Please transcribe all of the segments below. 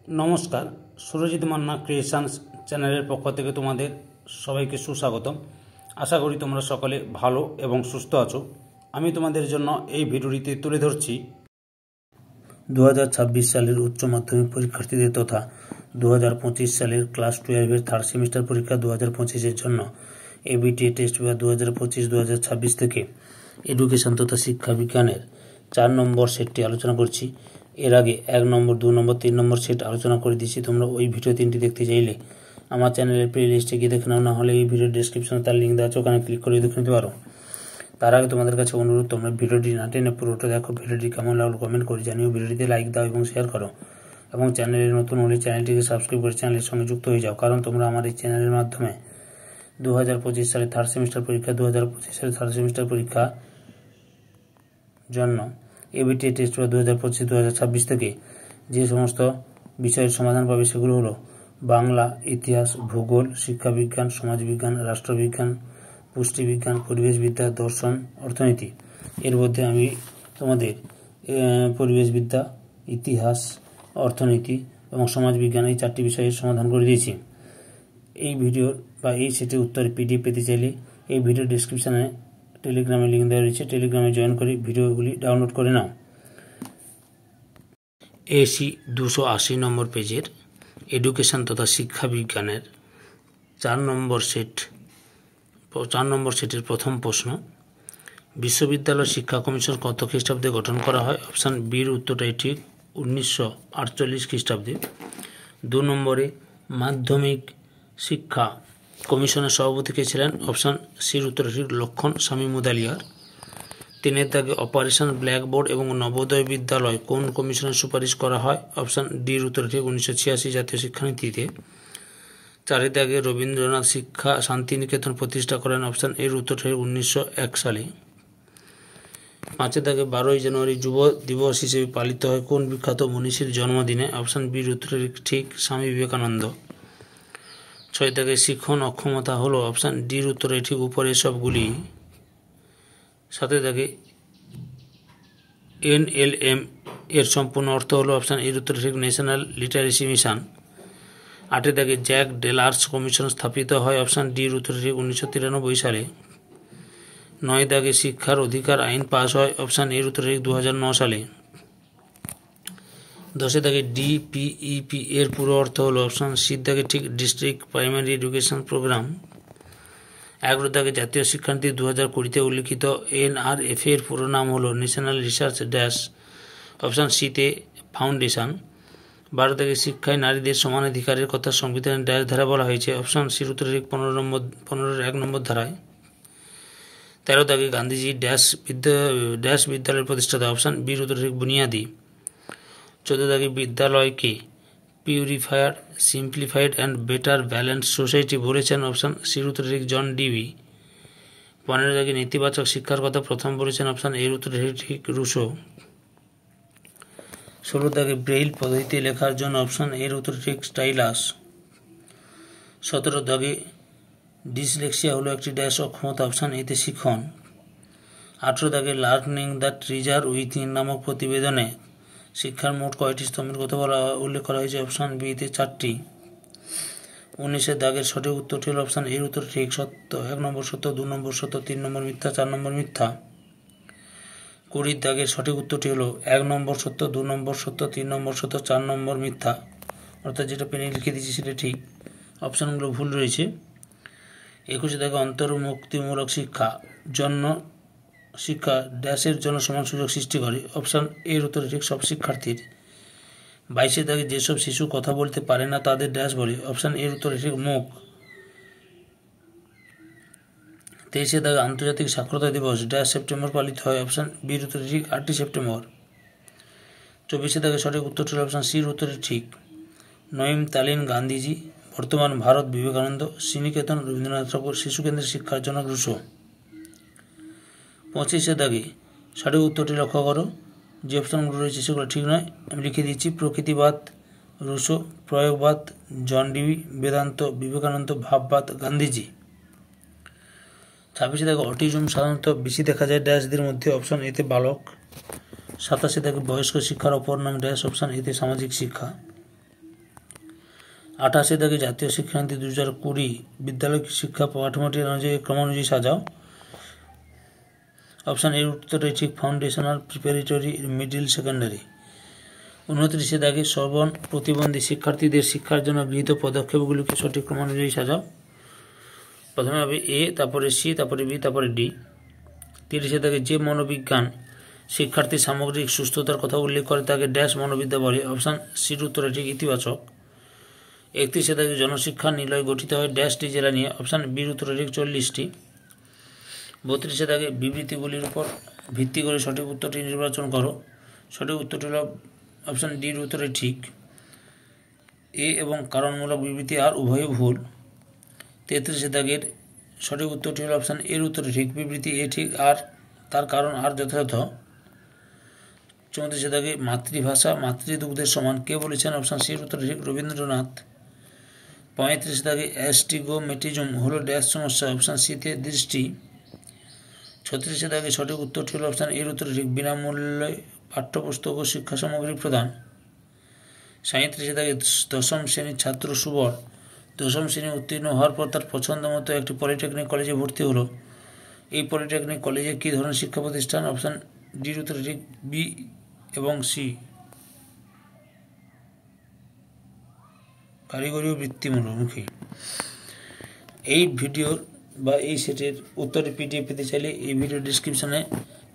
নমস্কার, সুরজিৎ মান্না ক্রিয়েশনস চ্যানেলের পক্ষ থেকে তোমাদের সবাইকে সুস্বাগতম। আশা করি তোমরা সকলে ভালো এবং সুস্থ আছো। আমি তোমাদের জন্য এই ভিডিওটিতে তুলে ধরছি 2026 সালের উচ্চ মাধ্যমিক পরীক্ষার্থীদের তথা 2025 সালের ক্লাস 12-এর থার্ড সেমিস্টার পরীক্ষা 2025-এর জন্য এবিটিএ টেস্ট পেপার 2025-2026 থেকে এডুকেশন তথা শিক্ষা বিজ্ঞানের 4 নম্বর সেটটি আলোচনা করছি। এর আগে 1 নম্বর, 2 নম্বর, 3 নম্বর সেট আলোচনা করে দিয়েছি। তোমরা ওই ভিডিও 3টি দেখতে চাইলে আমার চ্যানেলের প্লে লিস্টে গিয়ে দেখে নাও, না হলে এই ভিডিওর ডিসক্রিপশনে তার লিঙ্ক দেওয়া আছে, ওখানে ক্লিক করে দেখে নিতে পারো। তার আগে তোমাদের কাছে অনুরোধ, তোমরা ভিডিওটি না টেনে পুরোটা দেখো। ভিডিওটি কেমন লাগলো কমেন্ট করে জানিও, ভিডিওটিতে লাইক দাও এবং শেয়ার করো, এবং চ্যানেলে নতুন হলে চ্যানেলটিকে সাবস্ক্রাইব করে চ্যানেলের সঙ্গে যুক্ত হয়ে যাও, কারণ তোমরা আমার এই চ্যানেলের মাধ্যমে 2025 সালে থার্ড সেমিস্টার পরীক্ষা 2025 সালে থার্ড সেমিস্টার পরীক্ষা জন্য এবিটিএ টেস্ট পেপার 2025-2026 থেকে যে সমস্ত বিষয়ের সমাধান পাবে সেগুলো হলো বাংলা, ইতিহাস, ভূগোল, শিক্ষাবিজ্ঞান, সমাজবিজ্ঞান, রাষ্ট্রবিজ্ঞান, পুষ্টিবিজ্ঞান, পরিবেশবিদ্যা, দর্শন, অর্থনীতি। এর মধ্যে আমি তোমাদের পরিবেশবিদ্যা, ইতিহাস, অর্থনীতি এবং সমাজবিজ্ঞান এই 4টি বিষয়ের সমাধান করে দিয়েছি। এই ভিডিওর বা এই সেটের উত্তরে পিডিএফ পেতে চাইলে এই ভিডিও ডিসক্রিপশানে টেলিগ্রামে লিঙ্ক দেওয়া রয়েছে, টেলিগ্রামে জয়েন করে ভিডিওগুলি ডাউনলোড করে নাও। এসি 280 নম্বর পেজের এডুকেশন তথা শিক্ষা বিজ্ঞানের 4 নম্বর সেটের প্রথম প্রশ্ন, বিশ্ববিদ্যালয় শিক্ষা কমিশন কত খ্রিস্টাব্দে গঠন করা হয়? অপশান বির উত্তরটাই ঠিক, 1948 খ্রিস্টাব্দে। 2 নম্বরে মাধ্যমিক শিক্ষা কমিশনের সভাপতি কে ছিলেন? অপশান সির উত্তর ঠিক, লক্ষণ স্বামী মুদালিয়ার। 3-এর দাগে অপারেশন ব্ল্যাকবোর্ড এবং নবোদয় বিদ্যালয় কোন কমিশনের সুপারিশ করা হয়? অপশান ডির উত্তর ঠিক, 1986 জাতীয় শিক্ষানীতিতে। 4-এর দাগে রবীন্দ্রনাথ শিক্ষা শান্তিনিকেতন প্রতিষ্ঠা করেন? অপশান এর উত্তর ঠিক, 1901 সালে। 5-এর দাগে 12ই জানুয়ারি যুব দিবস হিসেবে পালিত হয় কোন বিখ্যাত মনীষীর জন্মদিনে? অপশান বির উত্তর ঠিক, স্বামী বিবেকানন্দ। 6-এর দাগে শিখন অক্ষমতা হলো? অপশান ডির উত্তরে ঠিক, উপরের সবগুলি। 7-এর দাগে NLM এর সম্পূর্ণ অর্থ হলো? অপশান এর উত্তরে ঠিক, ন্যাশনাল লিটারেসি মিশন। 8-এর দাগে জ্যাক ডেলার্স কমিশন স্থাপিত হয়? অপশান ডির উত্তরে ঠিক, 1993 সালে। 9-এর দাগে শিক্ষার অধিকার আইন পাস হয়? অপশান এর উত্তরে ঠিক, 2009 সালে। 10-এর দাগে DPEP এর পুরো অর্থ হলো? অপশান সির দাগে ঠিক, ডিস্ট্রিক্ট প্রাইমারি এডুকেশন প্রোগ্রাম। 11-এর দাগে জাতীয় শিক্ষানীতি 2020-তে উল্লিখিত NRF এর পুরো নাম হলো? National research dash. অপশান সিতে ফাউন্ডেশন। 12 দাগে শিক্ষায় নারীদের সমানাধিকারের কথা সংবিধানের ড্যাশ ধারা বলা হয়েছে? অপশান সির উত্তর ঠিক, 15-1 নম্বর ধারায়। 13 দাগে গান্ধীজি ড্যাশ বিদ্যালয়ের প্রতিষ্ঠাতা? অপশান বির উত্তর ঠিক, বুনিয়াদি। 14 দাগে বিদ্যালয়কে purifier, simplified and better balance society বলেছেন? অপশান সির উত্তর ঠিক, জন ডিবি। 15 দাগে নেতিবাচক শিক্ষার কথা প্রথম বলেছেন? অপশান এর উত্তর ঠিক, রুশো। 16 দাগে ব্রেইল পদ্ধতিতে লেখার জন্য? অপশান এর উত্তর ঠিক, স্টাইলাস। 17 দাগে ডিসলেক্সিয়া হলো একটি ড্যাশ অক্ষমতা? অপশান এতে শিখন। 18 দাগে লার্নিং দ্য ট্রিজার উইথিন নামক প্রতিবেদনে শিক্ষার মোট কয়টি স্তম্ভের কথা উল্লেখ করা হয়েছে? অপশান বিতে 4টি। 19-এর দাগের সঠিক উত্তরটি হল? অপশান এর উত্তর ঠিক, সত্য। 1 নম্বর সত্য, 2 নম্বর সত্য, 3 নম্বর মিথ্যা, 4 নম্বর মিথ্যা। 20-এর দাগের সঠিক উত্তরটি হলো 1 নম্বর সত্য, 2 নম্বর সত্য, 3 নম্বর সত্য, 4 নম্বর মিথ্যা। অর্থাৎ যেটা পেনে লিখে দিয়েছি সেটা ঠিক, অপশানগুলো ভুল রয়েছে। 21-এর দাগে অন্তর্মুক্তিমূলক শিক্ষা ড্যাশের জন্য সমান সুযোগ সৃষ্টি করে? অপশান এর উত্তরে ঠিক, সব শিক্ষার্থীর। 22-এর দাগে যেসব শিশু কথা বলতে পারে না তাদের ড্যাশ বলে? অপশান এর উত্তরে ঠিক, মুখ। 23-এর দাগে আন্তর্জাতিক সাক্ষরতা দিবস ড্যাশ সেপ্টেম্বর পালিত হয়? অপশান বির উত্তরে ঠিক, 8ই সেপ্টেম্বর। 24-এর দাগে সঠিক উত্তরটি হল? অপশান সির উত্তরে ঠিক, নঈম তালিন গান্ধীজি, বর্তমান ভারত বিবেকানন্দ, শ্রীনিকেতন রবীন্দ্রনাথ ঠাকুর, শিশুকেন্দ্রের শিক্ষার জনক রুশো। 25-এর দাগে সঠিক উত্তরটি লক্ষ্য করো, যে অপশানগুলো রয়েছে সেগুলো ঠিক নয়। আমি লিখে দিচ্ছি, প্রকৃতিবাদ রুশো, প্রয়োগবাদ জন ডিবি, বেদান্ত বিবেকানন্দ, ভাববাদ গান্ধীজি। 26-এ দাগে অটিজম সাধারণত বেশি দেখা যায় ড্যাশদের মধ্যে? অপশান এতে বালক। 27-এ দাগে বয়স্ক শিক্ষার অপর নাম ড্যাশ? অপশান এতে সামাজিক শিক্ষা। 88 দাগে জাতীয় শিক্ষানীতি 2020 বিদ্যালয় শিক্ষা পাঠ্যমাটি অনুযায়ী ক্রমানুযায়ী সাজাও। অপশান এর উত্তরটাই ঠিক, ফাউন্ডেশনাল, প্রিপারেটরি, মিডিল, সেকেন্ডারি। 29 দাগে শ্রবণ প্রতিবন্ধী শিক্ষার্থীদের শিক্ষার জন্য গৃহীত পদক্ষেপগুলিকে সঠিক ক্রমানুযায়ী সাজাও। প্রথমে হবে এ, তারপরে সি, তারপরে বি, তারপরে ডি। 30 দাগে যে মনোবিজ্ঞান শিক্ষার্থীর সামগ্রিক সুস্থতার কথা উল্লেখ করে তাকে ড্যাশ মনোবিদ্যা বলে। অপশান সির উত্তরে ঠিক, ইতিবাচক। 31 দাগে জনশিক্ষা নিলয় গঠিত হয় ড্যাশটি জেলা নিয়ে। অপশান বির উত্তরে ঠিক 40টি। 32 দাগে বিবৃতিগুলির উপর ভিত্তি করে সঠিক উত্তরটি নির্বাচন করো। সঠিক উত্তরটি হল অপশান ডির উত্তরে ঠিক, এ এবং কারণমূলক বিবৃতি আর উভয়ই ভুল। 33 দাগের সঠিক উত্তরটি হল অপশান এর উত্তরে ঠিক, বিবৃতি এ ঠিক আর তার কারণ আর যথাযথ। 34 দাগে মাতৃভাষা মাতৃদুগ্ধের সমান কে বলেছেন? অপশান সির উত্তরে ঠিক, রবীন্দ্রনাথ। 35 দাগে অ্যাস্টিগোমেটিজম হলো ড্যাশ সমস্যা। অপশান সিতে দৃষ্টি। 36 দাগে সঠিক উত্তরটি হল অপশান এর উত্তরে ঠিক, বিনামূল্যে পাঠ্যপুস্তক ও শিক্ষা সামগ্রী প্রদান। 37 দাগে দশম শ্রেণীর ছাত্র সুবল দশম শ্রেণী উত্তীর্ণ হওয়ার পর তার পছন্দ মতো একটি পলিটেকনিক কলেজে ভর্তি হলো। এই পলিটেকনিক কলেজে কী ধরনের শিক্ষা প্রতিষ্ঠান? অপশান ডির উত্তরে ঠিক, বি এবং সি, কারিগরি ও বৃত্তিমূলমুখী। এই ভিডিওর বা এই সেটের উত্তরে পিডিএফ পেতে চাইলে এই ভিডিও ডিসক্রিপশানে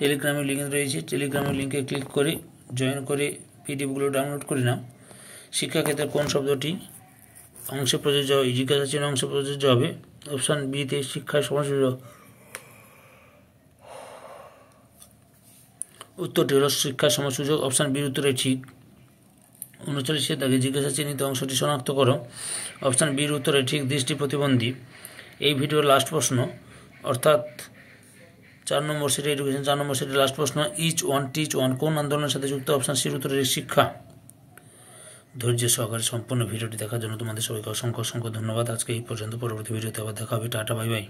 টেলিগ্রামের লিঙ্ক রয়েছে, টেলিগ্রামের লিঙ্কে ক্লিক করে জয়েন করে পিডিএফগুলো ডাউনলোড করে নাও। শিক্ষাক্ষেত্রে কোন শব্দটি অংশে প্রযোজ্য হবে? জিজ্ঞাসা চিহ্ন অংশে প্রযোজ্য হবে। অপশান বিতে শিক্ষার সমাজসূচক। উত্তরটি হল শিক্ষার সমাজসূচক। অপশান বির উত্তরে ঠিক। 39 দাগে জিজ্ঞাসা চিহ্নিত অংশটি শনাক্ত করো। অপশান বির উত্তরে ঠিক, দৃষ্টি প্রতিবন্ধী। এই ভিডিওর লাস্ট প্রশ্ন, অর্থাৎ 4 নম্বর সেটে এডুকেশন 4 নম্বর সেটের লাস্ট প্রশ্ন, ইচ ওয়ান টিচ ওয়ান কোন আন্দোলনের সাথে যুক্ত? অপশান সির উত্তরে শিক্ষা। ধৈর্য সহকারে সম্পূর্ণ ভিডিওটি দেখার জন্য তোমাদের সবাইকে অসংখ্য অসংখ্য ধন্যবাদ। আজকে এই পর্যন্ত, পরবর্তী ভিডিওতে আবার দেখা হবে। Tata, bye bye.